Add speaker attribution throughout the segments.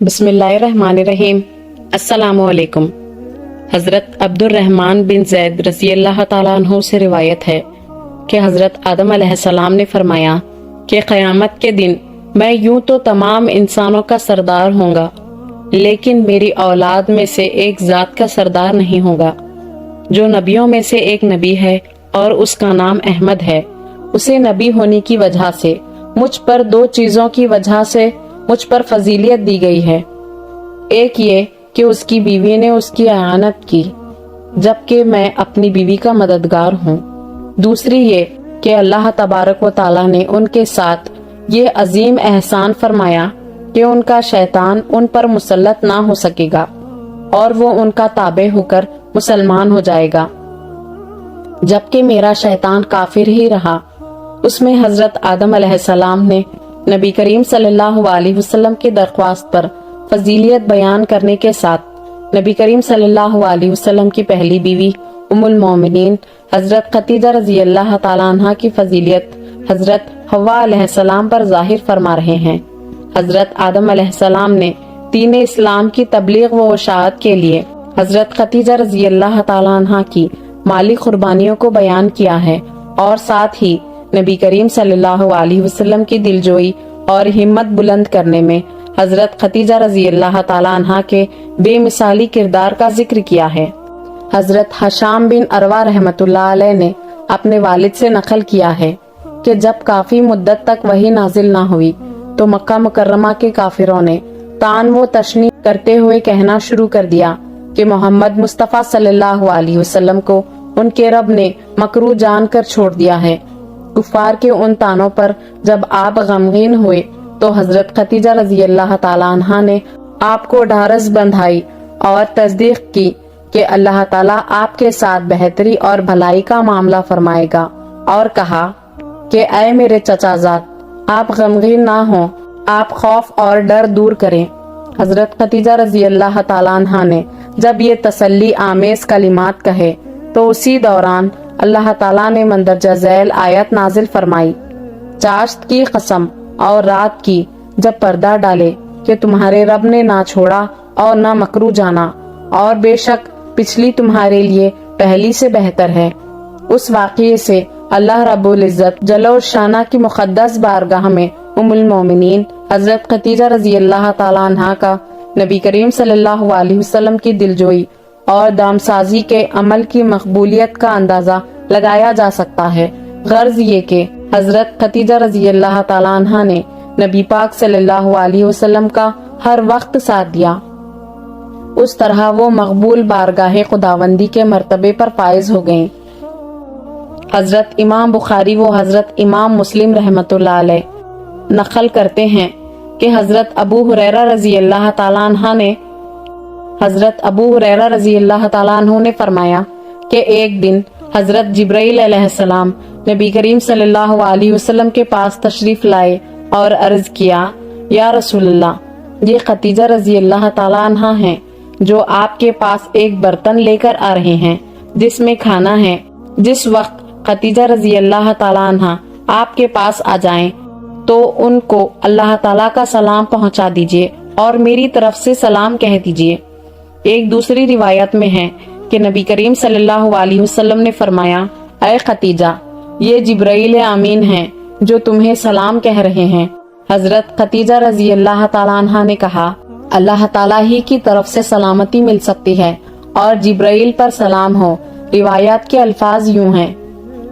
Speaker 1: بسم اللہ الرحمن الرحیم۔ السلام علیکم۔ حضرت عبد الرحمن بن زید رضی اللہ تعالیٰ عنہ سے روایت ہے کہ حضرت آدم علیہ السلام نے فرمایا کہ قیامت کے دن میں یوں تو تمام انسانوں کا سردار ہوں گا، لیکن میری اولاد میں سے ایک ذات کا سردار نہیں ہوگا، جو نبیوں میں سے ایک نبی ہے اور اس کا نام احمد ہے۔ اسے نبی ہونے کی وجہ سے مجھ پر دو چیزوں کی وجہ سے مجھ پر فضیلت دی گئی ہے۔ ایک یہ کہ اس کی بیوی نے اس کی اعانت کی جبکہ میں اپنی بیوی کا مددگار ہوں۔ دوسری یہ کہ اللہ تبارک و تعالیٰ نے ان کے ساتھ یہ عظیم احسان فرمایا کہ ان کا شیطان ان پر مسلط نہ ہو سکے گا اور وہ ان کا تابع ہو کر مسلمان ہو جائے گا، جبکہ میرا شیطان کافر ہی رہا۔ اس میں حضرت آدم علیہ السلام نے نبی کریم صلی اللہ علیہ وسلم کی درخواست پر فضیلیت بیان کرنے کے ساتھ نبی کریم صلی اللہ علیہ وسلم کی پہلی بیوی ام المومنین حضرت خدیجہ رضی اللہ تعالیٰ عنہ کی فضیلیت حضرت حوا علیہ السلام پر ظاہر فرما رہے ہیں۔ حضرت آدم علیہ السلام نے دین اسلام کی تبلیغ و اشاعت کے لیے حضرت خدیجہ رضی اللہ تعالیٰ عنہ کی مالی قربانیوں کو بیان کیا ہے، اور ساتھ ہی نبی کریم صلی اللہ علیہ وسلم کی دلجوئی اور ہمت بلند کرنے میں حضرت خدیجہ رضی اللہ تعالیٰ عنہ کے بے مثالی کردار کا ذکر کیا ہے۔ حضرت حشام بن عروہ رحمۃ اللہ علیہ نے اپنے والد سے نقل کیا ہے کہ جب کافی مدت تک وحی نازل نہ ہوئی تو مکہ مکرمہ کے کافروں نے طعن و تشنیع کرتے ہوئے کہنا شروع کر دیا کہ محمد مصطفیٰ صلی اللہ علیہ وسلم کو ان کے رب نے مکروہ جان کر چھوڑ دیا ہے۔ کفار کے ان طعنوں پر جب آپ غمگین ہوئے تو حضرت خدیجہ رضی اللہ تعالیٰ عنہ نے آپ کو ڈھارس بندھائی اور تصدیق کی کہ اللہ تعالیٰ آپ کے ساتھ بہتری اور بھلائی کا معاملہ فرمائے گا، اور کہا کہ اے میرے چچا زاد، آپ غمگین نہ ہوں، آپ خوف اور ڈر دور کریں۔ حضرت خدیجہ رضی اللہ تعالیٰ عنہ نے جب یہ تسلی آمیز کلمات کہے تو اسی دوران اللہ تعالیٰ نے مندرجہ ذیل آیت نازل فرمائی، چاشت کی قسم اور رات کی جب پردہ ڈالے کہ تمہارے رب نے نہ چھوڑا اور نہ مکروہ جانا، اور بے شک پچھلی تمہارے لیے پہلی سے بہتر ہے۔ اس واقعے سے اللہ رب العزت جل و شانہ کی مقدس بارگاہ میں ام المومنین حضرت خدیجہ رضی اللہ تعالیٰ عنہ کا نبی کریم صلی اللہ علیہ وسلم کی دلجوئی اور دامسازی کے عمل کی مقبولیت کا اندازہ لگایا جا سکتا ہے۔ غرض یہ کہ حضرت خدیجہ رضی اللہ تعالیٰ عنہ نے نبی پاک صلی اللہ علیہ وسلم کا ہر وقت ساتھ دیا، اس طرح وہ مقبول بارگاہ خداوندی کے مرتبے پر فائز ہو گئیں۔ حضرت امام بخاری و حضرت امام مسلم رحمۃ اللہ علیہ نقل کرتے ہیں کہ حضرت ابو ہریرہ رضی اللہ تعالیٰ عنہ نے فرمایا کہ ایک دن حضرت جبرائیل علیہ السلام نبی کریم صلی اللہ علیہ وسلم کے پاس تشریف لائے اور عرض کیا، یا رسول اللہ، یہ خدیجہ رضی اللہ تعالیٰ عنہ ہیں جو آپ کے پاس ایک برتن لے کر آ رہے ہیں جس میں کھانا ہے۔ جس وقت خدیجہ رضی اللہ تعالیٰ عنہ آپ کے پاس آ جائیں تو ان کو اللہ تعالیٰ کا سلام پہنچا دیجیے اور میری طرف سے سلام کہہ دیجیے۔ ایک دوسری روایت میں ہے کہ نبی کریم صلی اللہ علیہ وسلم نے فرمایا، اے خدیجہ، یہ جبرائیل امین ہیں جو تمہیں سلام کہہ رہے ہیں۔ حضرت خدیجہ رضی اللہ تعالیٰ عنہ نے کہا، اللہ تعالیٰ ہی کی طرف سے سلامتی مل سکتی ہے اور جبرائیل پر سلام ہو۔ روایات کے الفاظ یوں ہیں،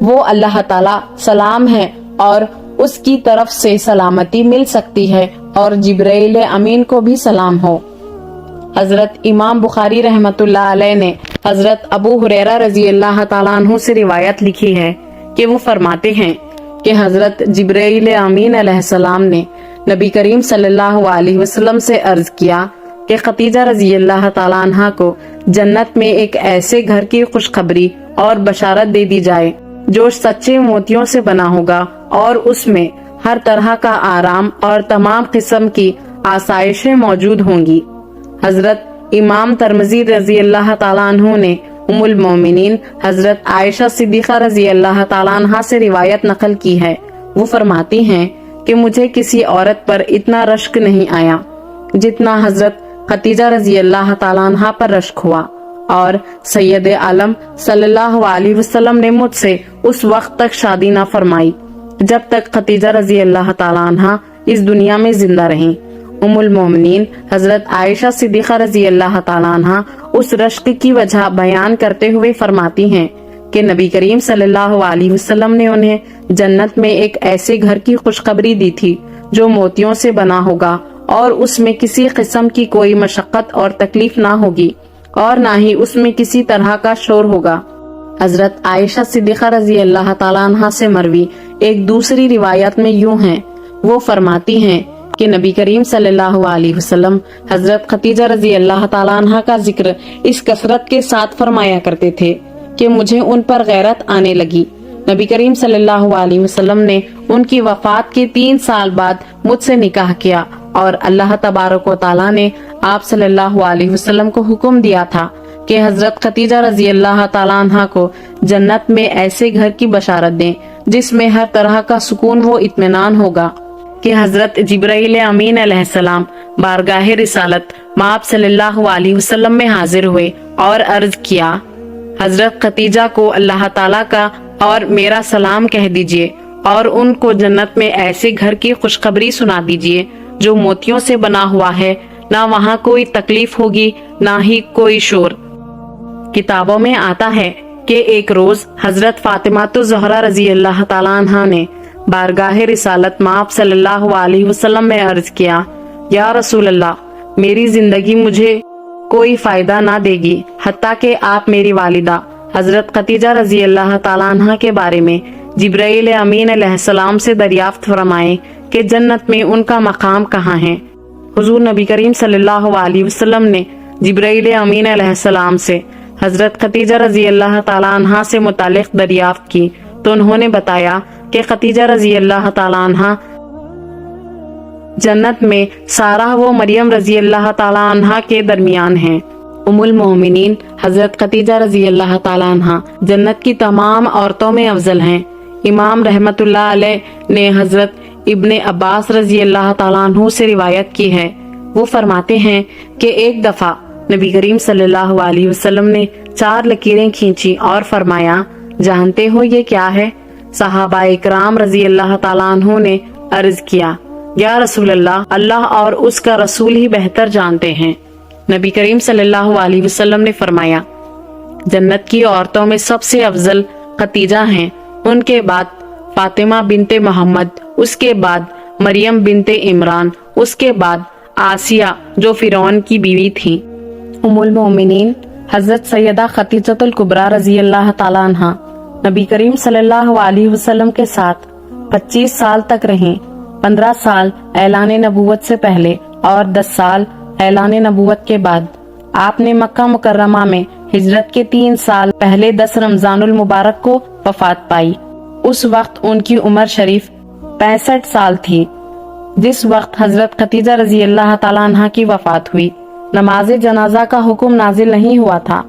Speaker 1: وہ اللہ تعالیٰ سلام ہے اور اس کی طرف سے سلامتی مل سکتی ہے اور جبرائیل امین کو بھی سلام ہو۔ حضرت امام بخاری رحمۃ اللہ علیہ نے حضرت ابو ہریرہ رضی اللہ تعالیٰ عنہ سے روایت لکھی ہے کہ وہ فرماتے ہیں کہ حضرت جبرائیل امین علیہ السلام نے نبی کریم صلی اللہ علیہ وسلم سے عرض کیا کہ خدیجہ رضی اللہ تعالیٰ عنہ کو جنت میں ایک ایسے گھر کی خوشخبری اور بشارت دے دی جائے جو سچے موتیوں سے بنا ہوگا اور اس میں ہر طرح کا آرام اور تمام قسم کی آسائشیں موجود ہوں گی۔ حضرت امام ترمذی رضی اللہ تعالیٰ عنہ نے ام المومنین حضرت عائشہ صدیقہ رضی اللہ تعالیٰ عنہ سے روایت نقل کی ہے۔ وہ فرماتی ہیں کہ مجھے کسی عورت پر اتنا رشک نہیں آیا जितना हजरत खतीजा रजी अल्लाह ताला अन्हा पर रश्क हुआ। और सैयद आलम सल्लल्लाहु अलैहि वसल्लम ने मुझसे उस वक्त तक शादी ना फरमाई जब तक खतीजा रजी अल्लाह ताला अन्हा इस दुनिया में जिंदा रहीं। उम्मुल मोमिनीन हजरत आयशा सिद्दीक़ा रजी अल्लाह ताला अन्हा उस रश्क की वजह बयान करते हुए फरमाती हैं कि नबी करीम सल्लल्लाहु अलैहि वसल्लम ने उन्हें जन्नत में एक ऐसे घर की खुशखबरी दी थी जो मोतियों से बना होगा और उसमें किसी किस्म की कोई मशक्कत और तकलीफ ना होगी और ना ही उसमें किसी तरह का शोर होगा। हजरत आयशा सिद्दीक़ा रजी अल्लाह ताला अन्हा से मरवी एक दूसरी रिवायत में यूं है, वो फरमाती हैं कि नबी करीम सल्लल्लाहु अलैहि वसल्लम हजरत खतीजा रजी अल्लाह ताला अन्हा का जिक्र इस कसरत के साथ फरमाया करते थे कि मुझे उन पर गैरत आने लगी। नबी करीम सल्लल्लाहु अलैहि वसल्लम ने उनकी वफात के 3 साल बाद मुझसे निकाह किया और अल्लाह तबारक व तआला ने आप सल्लल्लाहु अलैहि वसल्लम को हुक्म दिया था कि हजरत खतीजा रजी अल्लाह ताला अन्हा को जन्नत में ऐसे घर की बशारत दें जिसमें हर तरह का सुकून व इत्मीनान होगा कि हजरत जिब्राइल अमीन अलैहिस्सलाम बारगाह रिसालत माप सल्लल्लाहु अलैहि वसल्लम में हाजिर हुए और अर्ज किया, हजरत खतीजा को अल्लाह ताला का और मेरा सलाम कह दीजिए और उनको जन्नत में ऐसे घर की खुशखबरी सुना दीजिए जो मोतियों से बना हुआ है, ना वहाँ कोई तकलीफ होगी ना ही कोई शोर। किताबों में आता है कि एक रोज हजरत फातिमा तो ज़हरा रजी अल्लाह ताला अन्हा ने बारगाह रिसालत माप सल्लल्लाहु अलैहि वसल्लम में अर्ज किया, या रसूल अल्लाह, मेरी जिंदगी मुझे कोई फायदा ना देगी हत्ता कि आप मेरी वालिदा हजरत खतीजा रजी अल्लाह ताला अन्हा के बारे में जिब्राइल अमीन अलैहिस्सलाम से दरियाफ्त फरमाएं कि जन्नत में उनका मकाम कहाँ है। हुजूर नबी करीम सल्लल्लाहु अलैहि वसल्लम ने जिब्राइल अमीन अलैहिस्सलाम से हजरत खतीजा रजी अल्लाह ताला अन्हा से मुतालिक दरियाफ्त की तो उन्होंने बताया कि खतीजा रजी अल्लाह ताला अन्हा जन्नत में सारा व मरियम रजी अल्लाह ताला अन्हा के दरमियान हैं। उम्मुल मोमिनीन हजरत खतीजा रजी अल्लाह ताला अन्हा जन्नत की तमाम औरतों में अफजल हैं। इमाम रहमतुल्लाह अलैह ने हजरत इब्ने अब्बास रजी अल्लाह ताला अन्हु से रिवायत की है, वो फरमाते हैं कि एक दफा नबी करीम सल्लल्लाहु अलैहि वसल्लम ने 4 लकीरें खींची और फरमाया, जानते हो ये क्या है? सहाबा इकराम रजी अल्लाह ताला अन्हु ने अर्ज किया, या रसूल अल्लाह, अल्लाह और उसका रसूल ही बेहतर जानते हैं। नबी करीम सल्लल्लाहु अलैहि वसल्लम ने फरमाया, जन्नत की औरतों में सबसे अफजल खतीजा हैं, उनके बाद फातिमा बिनते मोहम्मद, उसके बाद मरियम बिनते इमरान, उसके बाद आसिया जो फिरौन की बीवी थी। उम्मुल मोमिनीन हजरत सैयदा खतीजतुल कुबरा रजी अल्लाह ताला अन्हा नबी करीम सल्लल्लाहु अलैहि वसल्लम के साथ 25 साल तक रहीं। 15 साल ऐलान नबूवत से पहले और 10 साल ऐलान नबूवत के बाद। आपने मक्का मुकर्रमा में हिजरत के 3 साल पहले 10 रमजानुल मुबारक को वफात पाई। उस वक्त उनकी उम्र शरीफ 65 साल थी जिस वक्त हजरत खतीजा रजी अल्लाह ताला अन्हा की वफात हुई। नमाज जनाजा का हुक्म नाजिल नहीं हुआ था।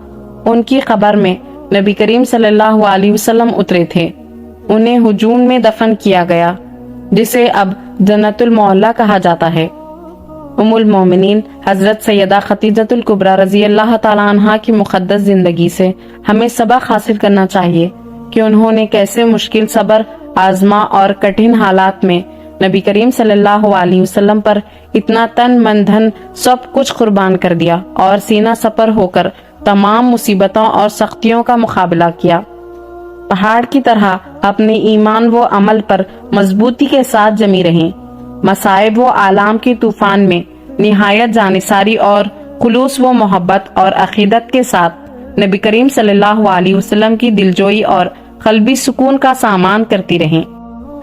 Speaker 1: उनकी कब्र में नबी करीम सल्लल्लाहु अलैहि वसल्लम उतरे थे। उन्हें हुजूम में दफन किया गया जिसे अब जन्नतुल मौला कहा जाता है। उम्मुल मोमिनीन हजरत सैयदा खतीजतुल कुबरा रजी अल्लाह ताला अन्हा की मुक़द्दस जिंदगी से हमें सबक हासिल करना चाहिए कि उन्होंने कैसे मुश्किल सब्र आजमा और कठिन हालात में नबी करीम सल्लल्लाहु अलैहि वसल्लम पर इतना तन मन धन सब कुछ कुर्बान कर दिया और सीना सपर होकर तमाम मुसीबतों और सख्तियों का मुकाबला किया। पहाड़ की तरह अपने ईमान व अमल पर मजबूती के साथ जमी रहीं। मसाइब व आलाम के तूफान में निहायत जानिसारी और खुलूस व मोहब्बत और अकीदत के साथ नबी करीम सल्लल्लाहु अलैहि वसल्लम की दिलजोई और कल्बी सुकून का सामान करती रहें।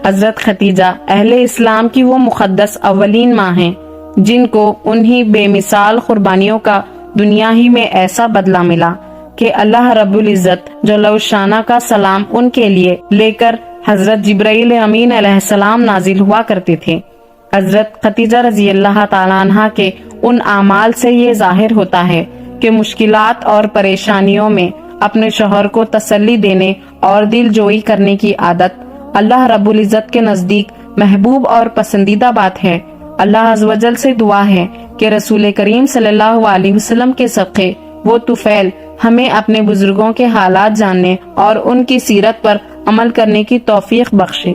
Speaker 1: हजरत खतीजा अहले इस्लाम की वो मुक़द्दस अव्वलीन माँ हैं जिनको उन्हीं बेमिसाल कुर्बानियों का दुनिया ही में ऐसा बदला मिला कि अल्लाह रब्बुल इज्जत जल्लशाना का सलाम उनके लिए लेकर हजरत जिब्राइल अमीन अलैहिस्सलाम नाजिल हुआ करते थे। हजरत खतीजा रजी अल्लाह ताला अन्हा के उन आमाल से ये जाहिर होता है कि मुश्किलात और परेशानियों में अपने शौहर को तसल्ली देने और दिल जोई करने की आदत अल्लाह रब्बुल इज्जत के नजदीक महबूब और पसंदीदा बात है। अल्लाह अज़्ज़ वजल से दुआ है کہ رسول کریم صلی اللہ علیہ وسلم کے صدقے وہ طفیل ہمیں اپنے بزرگوں کے حالات جاننے اور ان کی سیرت پر عمل کرنے کی توفیق بخشے۔